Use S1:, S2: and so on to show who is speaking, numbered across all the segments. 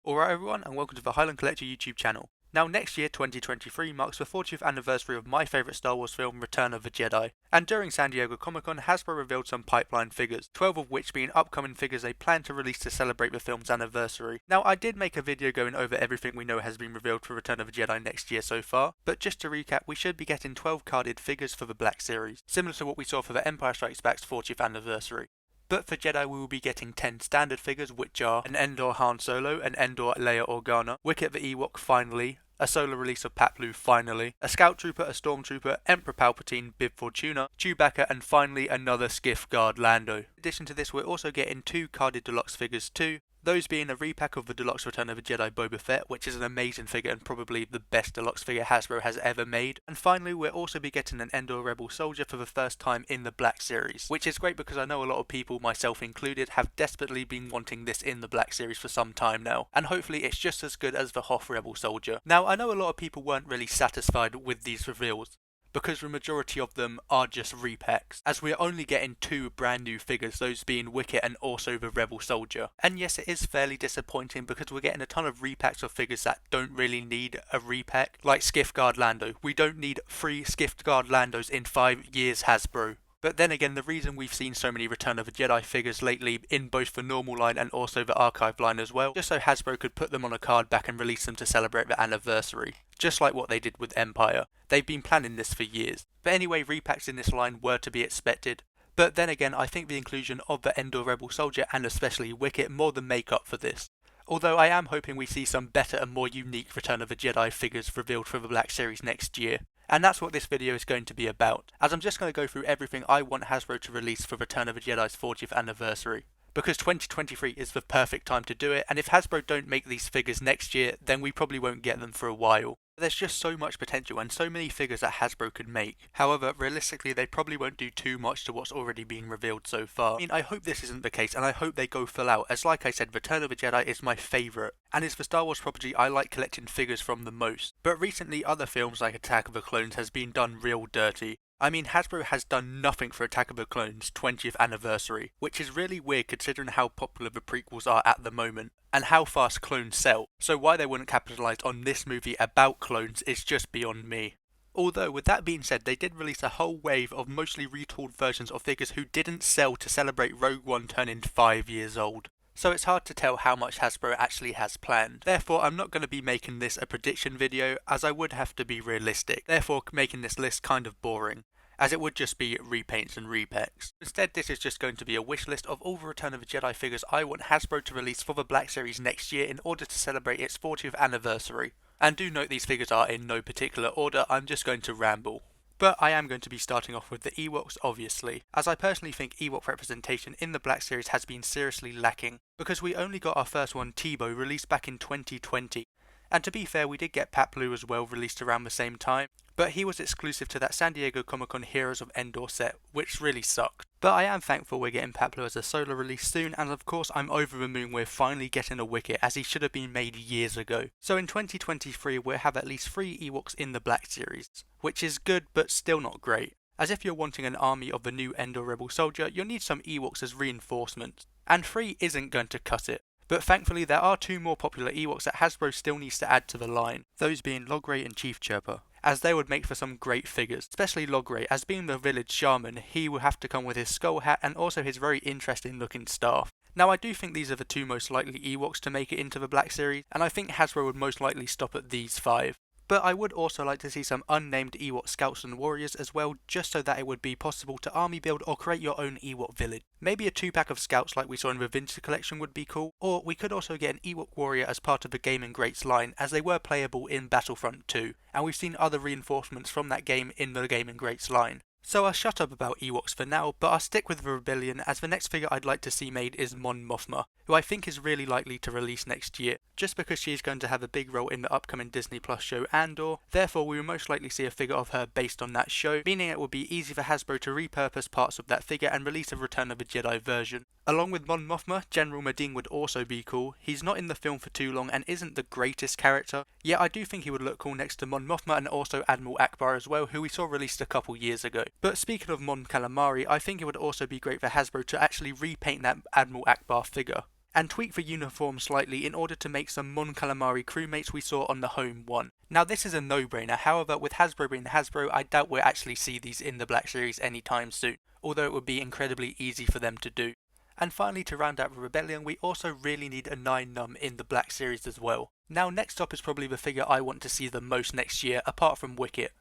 S1: Alright everyone, and welcome to the Highland Collector YouTube channel. Now next year, 2023, marks the 40th anniversary of my favourite Star Wars film, Return of the Jedi. And during San Diego Comic-Con, Hasbro revealed some pipeline figures, 12 of which being upcoming figures they plan to release to celebrate the film's anniversary. Now I did make a video going over everything we know has been revealed for Return of the Jedi next year so far, but just to recap, we should be getting 12 carded figures for the Black Series, similar to what we saw for the Empire Strikes Back's 40th anniversary. But for Jedi we will be getting 10 standard figures, which are an Endor Han Solo, an Endor Leia Organa, Wicket the Ewok finally, a solo release of Paploo finally, a Scout Trooper, a Stormtrooper, Emperor Palpatine, Bib Fortuna, Chewbacca, and finally another Skiff Guard Lando. In addition to this, we're also getting 2 carded deluxe figures too, those being a repack of the Deluxe Return of the Jedi Boba Fett, which is an amazing figure and probably the best deluxe figure Hasbro has ever made. And finally, we'll also be getting an Endor Rebel Soldier for the first time in the Black Series, which is great because I know a lot of people, myself included, have desperately been wanting this in the Black Series for some time now, and hopefully it's just as good as the Hoth Rebel Soldier. Now, I know a lot of people weren't really satisfied with these reveals, because the majority of them are just repacks, as we're only getting 2 brand new figures, those being Wicket and also the Rebel Soldier. And yes, it is fairly disappointing because we're getting a ton of repacks of figures that don't really need a repack, like Skiff Guard Lando. We don't need 3 Skiff Guard Landos in 5 years, Hasbro. But then again, the reason we've seen so many Return of the Jedi figures lately in both the normal line and also the archive line as well, just so Hasbro could put them on a card back and release them to celebrate the anniversary, just like what they did with Empire. They've been planning this for years. But anyway, repacks in this line were to be expected. But then again, I think the inclusion of the Endor Rebel Soldier and especially Wicket more than make up for this. Although I am hoping we see some better and more unique Return of the Jedi figures revealed for the Black Series next year. And that's what this video is going to be about, as I'm just going to go through everything I want Hasbro to release for Return of the Jedi's 40th anniversary. Because 2023 is the perfect time to do it, and if Hasbro don't make these figures next year, then we probably won't get them for a while. There's just so much potential and so many figures that Hasbro could make. However, realistically they probably won't do too much to what's already being revealed so far. I mean, I hope this isn't the case, and I hope they go full out, as like I said, Return of the Jedi is my favourite, and it's the Star Wars property I like collecting figures from the most. But recently other films like Attack of the Clones has been done real dirty. I mean, Hasbro has done nothing for Attack of the Clones' 20th anniversary, which is really weird considering how popular the prequels are at the moment, and how fast clones sell, so why they wouldn't capitalise on this movie about clones is just beyond me. Although, with that being said, they did release a whole wave of mostly retooled versions of figures who didn't sell to celebrate Rogue One turning 5 years old. So it's hard to tell how much Hasbro actually has planned. Therefore, I'm not going to be making this a prediction video, as I would have to be realistic, therefore making this list kind of boring, as it would just be repaints and repacks. Instead, this is just going to be a wish list of all the Return of the Jedi figures I want Hasbro to release for the Black Series next year in order to celebrate its 40th anniversary. And do note these figures are in no particular order, I'm just going to ramble. But I am going to be starting off with the Ewoks, obviously, as I personally think Ewok representation in the Black Series has been seriously lacking, because we only got our first one, Teebo, released back in 2020. And to be fair, we did get Paploo as well, released around the same time, but he was exclusive to that San Diego Comic-Con Heroes of Endor set, which really sucked. But I am thankful we're getting Paploo as a solo release soon, and of course I'm over the moon we're finally getting a Wicket, as he should have been made years ago. So in 2023 we'll have at least 3 Ewoks in the Black Series, which is good but still not great. As if you're wanting an army of the new Endor Rebel Soldier, you'll need some Ewoks as reinforcements, and 3 isn't going to cut it. But thankfully there are 2 more popular Ewoks that Hasbro still needs to add to the line, those being Logrey and Chief Chirper, as they would make for some great figures, especially Logrey, as being the village shaman, he will have to come with his skull hat and also his very interesting looking staff. Now I do think these are the 2 most likely Ewoks to make it into the Black Series, and I think Hasbro would most likely stop at these 5. But I would also like to see some unnamed Ewok scouts and warriors as well, just so that it would be possible to army build or create your own Ewok village. Maybe a 2-pack of scouts like we saw in the Vintage Collection would be cool, or we could also get an Ewok warrior as part of the Game and Greats line, as they were playable in Battlefront 2, and we've seen other reinforcements from that game in the Game and Greats line. So I'll shut up about Ewoks for now, but I'll stick with the Rebellion, as the next figure I'd like to see made is Mon Mothma, who I think is really likely to release next year, just because she is going to have a big role in the upcoming Disney Plus show Endor. Therefore we will most likely see a figure of her based on that show, meaning it will be easy for Hasbro to repurpose parts of that figure and release a Return of the Jedi version. Along with Mon Mothma, General Madine would also be cool. He's not in the film for too long and isn't the greatest character, yet I do think he would look cool next to Mon Mothma and also Admiral Akbar as well, who we saw released a couple years ago. But speaking of Mon Calamari, I think it would also be great for Hasbro to actually repaint that Admiral Akbar figure, and tweak the uniform slightly in order to make some Mon Calamari crewmates we saw on the home one. Now this is a no-brainer, however with Hasbro being Hasbro, I doubt we'll actually see these in the Black Series anytime soon, although it would be incredibly easy for them to do. And finally, to round out the Rebellion, we also really need a 9-num in the Black Series as well. Now next up is probably the figure I want to see the most next year, apart from Wicket,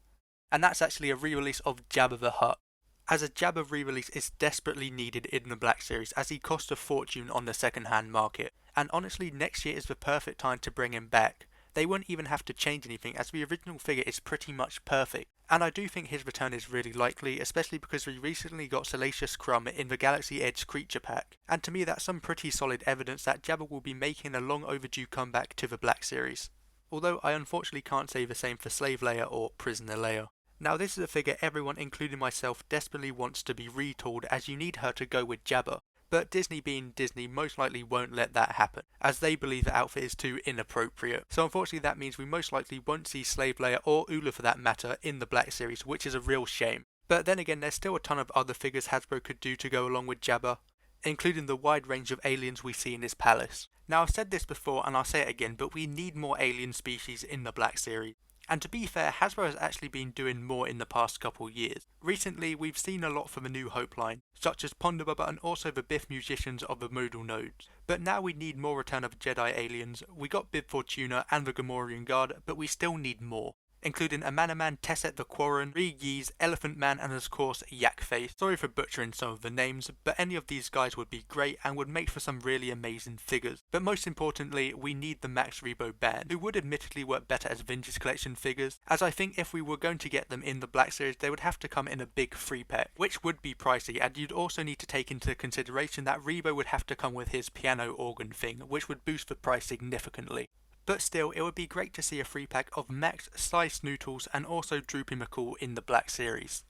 S1: and that's actually a re-release of Jabba the Hutt, as a Jabba re-release is desperately needed in the Black Series as he cost a fortune on the second-hand market, and honestly next year is the perfect time to bring him back. They won't even have to change anything as the original figure is pretty much perfect, and I do think his return is really likely, especially because we recently got Salacious Crumb in the Galaxy Edge creature pack, and to me that's some pretty solid evidence that Jabba will be making a long overdue comeback to the Black Series. Although I unfortunately can't say the same for Slave Leia or Prisoner Leia. Now this is a figure everyone including myself desperately wants to be retooled as you need her to go with Jabba. But Disney being Disney most likely won't let that happen, as they believe the outfit is too inappropriate. So unfortunately that means we most likely won't see Slave Leia or Ula for that matter in the Black Series, which is a real shame. But then again there's still a ton of other figures Hasbro could do to go along with Jabba, including the wide range of aliens we see in his palace. Now I've said this before and I'll say it again, but we need more alien species in the Black Series. And to be fair, Hasbro has actually been doing more in the past couple years. Recently, we've seen a lot from the New Hope line, such as Ponderbubba and also the Biff musicians of the modal nodes. But now we need more return of Jedi aliens. We got Bib Fortuna and the Gamorrean Guard, but we still need more, including Amanaman, Tesset the Quarren, Regiz, Elephant Man, and of course Yakface. Sorry for butchering some of the names, but any of these guys would be great and would make for some really amazing figures. But most importantly, we need the Max Rebo band, who would admittedly work better as Vintage Collection figures, as I think if we were going to get them in the Black Series, they would have to come in a big free pack, which would be pricey, and you'd also need to take into consideration that Rebo would have to come with his piano organ thing, which would boost the price significantly. But still, it would be great to see a free pack of Max, Sly Snootles and also Droopy McCall in the Black Series.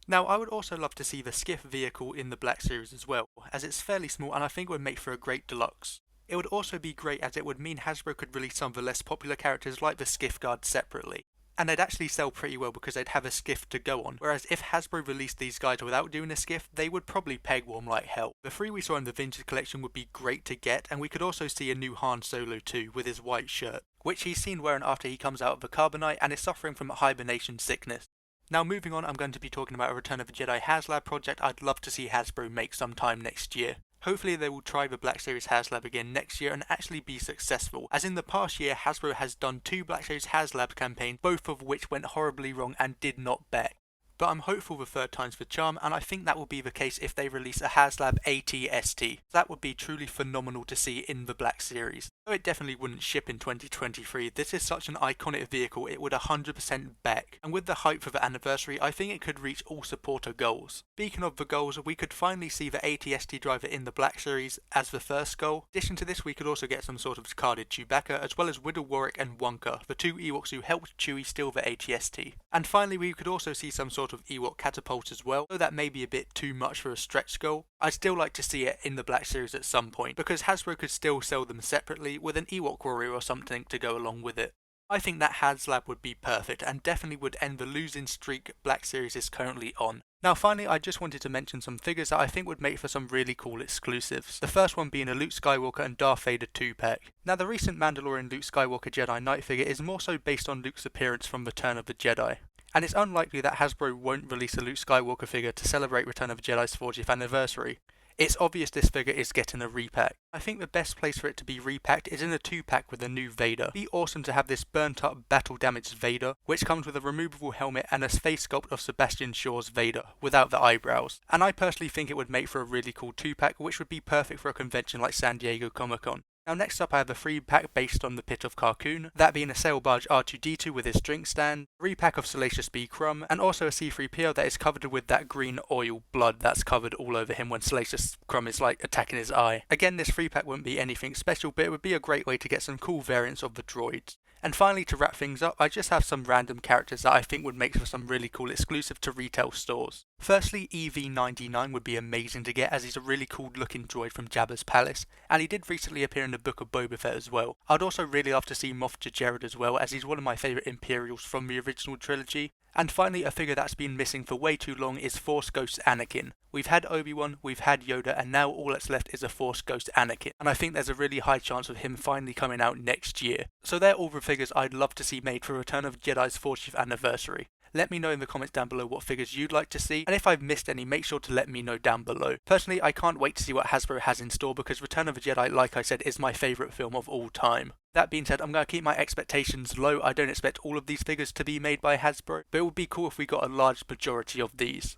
S1: Now I would also love to see the Skiff vehicle in the Black Series as well, as it's fairly small and I think would make for a great deluxe. It would also be great as it would mean Hasbro could release some of the less popular characters like the Skiff Guard separately. And they'd actually sell pretty well because they'd have a skiff to go on, whereas if Hasbro released these guys without doing a skiff, they would probably peg warm like hell. The 3 we saw in the Vintage Collection would be great to get, and we could also see a new Han Solo too, with his white shirt, which he's seen wearing after he comes out of the Carbonite and is suffering from hibernation sickness. Now moving on, I'm going to be talking about a Return of the Jedi HasLab project I'd love to see Hasbro make sometime next year. Hopefully they will try the Black Series HasLab again next year and actually be successful, as in the past year Hasbro has done 2 Black Series HasLab campaigns, both of which went horribly wrong and did not back. But I'm hopeful the third time's the charm, and I think that will be the case if they release a HasLab AT-ST. That would be truly phenomenal to see in the Black Series. Though it definitely wouldn't ship in 2023, this is such an iconic vehicle it would 100% back, and with the hype for the anniversary, I think it could reach all supporter goals. Speaking of the goals, we could finally see the AT-ST driver in the Black Series as the first goal. In addition to this, we could also get some sort of carded Chewbacca, as well as Widow Warwick and Wonka, the 2 Ewoks who helped Chewie steal the AT-ST. And finally, we could also see some sort of Ewok catapult as well, though that may be a bit too much for a stretch goal. I'd still like to see it in the Black Series at some point, because Hasbro could still sell them separately with an Ewok warrior or something to go along with it. I think that HasLab would be perfect and definitely would end the losing streak Black Series is currently on. Now finally, I just wanted to mention some figures that I think would make for some really cool exclusives. The first one being a Luke Skywalker and Darth Vader 2-pack. Now the recent Mandalorian Luke Skywalker Jedi Knight figure is more so based on Luke's appearance from Return of the Jedi, and it's unlikely that Hasbro won't release a Luke Skywalker figure to celebrate Return of the Jedi's 40th anniversary. It's obvious this figure is getting a repack. I think the best place for it to be repacked is in a 2-pack with a new Vader. It'd be awesome to have this burnt up, battle damaged Vader, which comes with a removable helmet and a face sculpt of Sebastian Shaw's Vader, without the eyebrows. And I personally think it would make for a really cool 2-pack, which would be perfect for a convention like San Diego Comic-Con. Now next up I have a 3-pack based on the Pit of Carkoon, that being a sail barge R2-D2 with his drink stand, a 3-pack of Salacious B. Crumb, and also a C-3PO that is covered with that green oil blood that's covered all over him when Salacious Crumb is like attacking his eye. Again, this 3-pack wouldn't be anything special, but it would be a great way to get some cool variants of the droids. And finally, to wrap things up, I just have some random characters that I think would make for some really cool exclusive to retail stores. Firstly, EV-99 would be amazing to get, as he's a really cool looking droid from Jabba's palace, and he did recently appear in the Book of Boba Fett as well. I'd also really love to see Moff Jared as well, as he's one of my favourite Imperials from the original trilogy. And finally, a figure that's been missing for way too long is Force Ghost Anakin. We've had Obi-Wan, we've had Yoda, and now all that's left is a Force Ghost Anakin. And I think there's a really high chance of him finally coming out next year. So they're all the figures I'd love to see made for Return of the Jedi's 40th anniversary. Let me know in the comments down below what figures you'd like to see, and if I've missed any, make sure to let me know down below. Personally, I can't wait to see what Hasbro has in store, because Return of the Jedi, like I said, is my favourite film of all time. That being said, I'm going to keep my expectations low. I don't expect all of these figures to be made by Hasbro, but it would be cool if we got a large majority of these.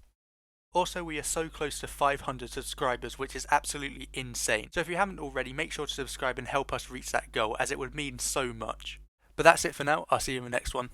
S1: Also, we are so close to 500 subscribers, which is absolutely insane. So if you haven't already, make sure to subscribe and help us reach that goal, as it would mean so much. But that's it for now. I'll see you in the next one.